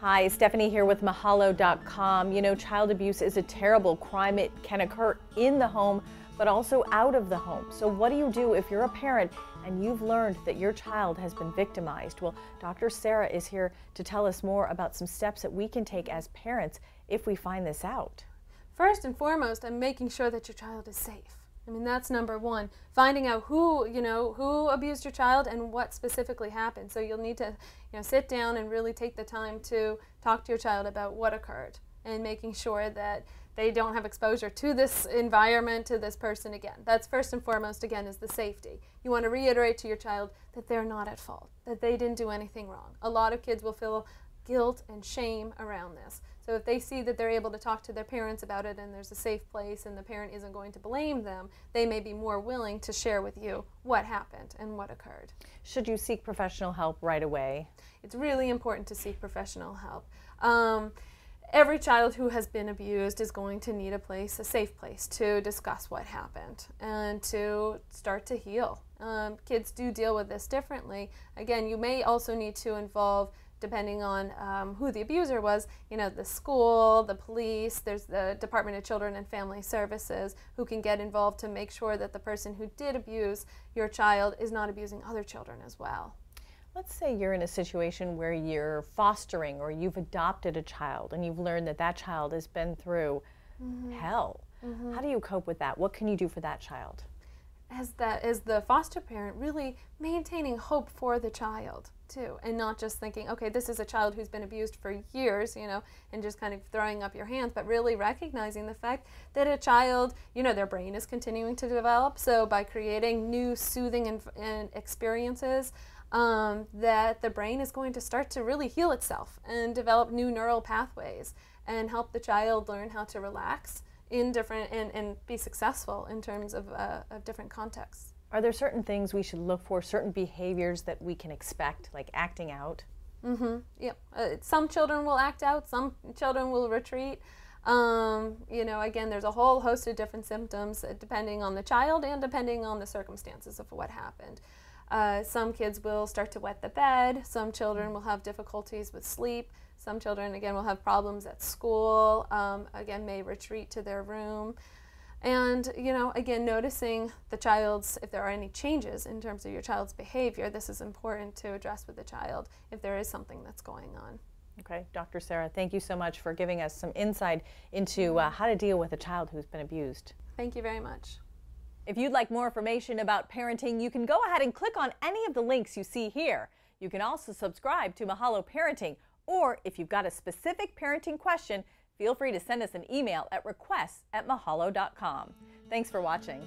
Hi, Stephanie here with mahalodotcom. You know, child abuse is a terrible crime. It can occur in the home, but also out of the home. So what do you do if you're a parent and you've learned that your child has been victimized? Well, Dr. Sara is here to tell us more about some steps that we can take as parents if we find this out. First and foremost, I'm making sure that your child is safe. I mean, that's number one. Finding out who abused your child and what specifically happened. So you'll need to, sit down and really take the time to talk to your child about what occurred and making sure that they don't have exposure to this environment, to this person again. That's first and foremost, again, is the safety. You want to reiterate to your child that they're not at fault, that they didn't do anything wrong. A lot of kids will feel guilt and shame around this. So if they see that they're able to talk to their parents about it and there's a safe place and the parent isn't going to blame them, they may be more willing to share with you what happened and what occurred. Should you seek professional help right away? It's really important to seek professional help. Every child who has been abused is going to need a safe place to discuss what happened and to start to heal. Kids do deal with this differently. Again, you may also need to involve, depending on who the abuser was, the school, the police, there's the Department of Children and Family Services who can get involved to make sure that the person who did abuse your child is not abusing other children as well. Let's say you're in a situation where you're fostering or you've adopted a child and you've learned that that child has been through hell. How do you cope with that? What can you do for that child? As the foster parent, really maintaining hope for the child too, and not just thinking, okay, this is a child who's been abused for years, and just kind of throwing up your hands, but really recognizing the fact that a child, their brain is continuing to develop. So by creating new soothing and experiences, that the brain is going to start to really heal itself and develop new neural pathways and help the child learn how to relax in different and be successful in terms of different contexts. Are there certain things we should look for, certain behaviors that we can expect, like acting out? Yep. Some children will act out, some children will retreat. Again, there's a whole host of different symptoms depending on the child and depending on the circumstances of what happened. Some kids will start to wet the bed, some children will have difficulties with sleep. Some children, again, will have problems at school, again, may retreat to their room. And, again, noticing the child's, if there are any changes in terms of your child's behavior, this is important to address with the child if there is something that's going on. Okay, Dr. Sara, thank you so much for giving us some insight into how to deal with a child who's been abused. Thank you very much. If you'd like more information about parenting, you can go ahead and click on any of the links you see here. You can also subscribe to Mahalo Parenting, or if you've got a specific parenting question, feel free to send us an email at requests@mahalo.com. Thanks for watching.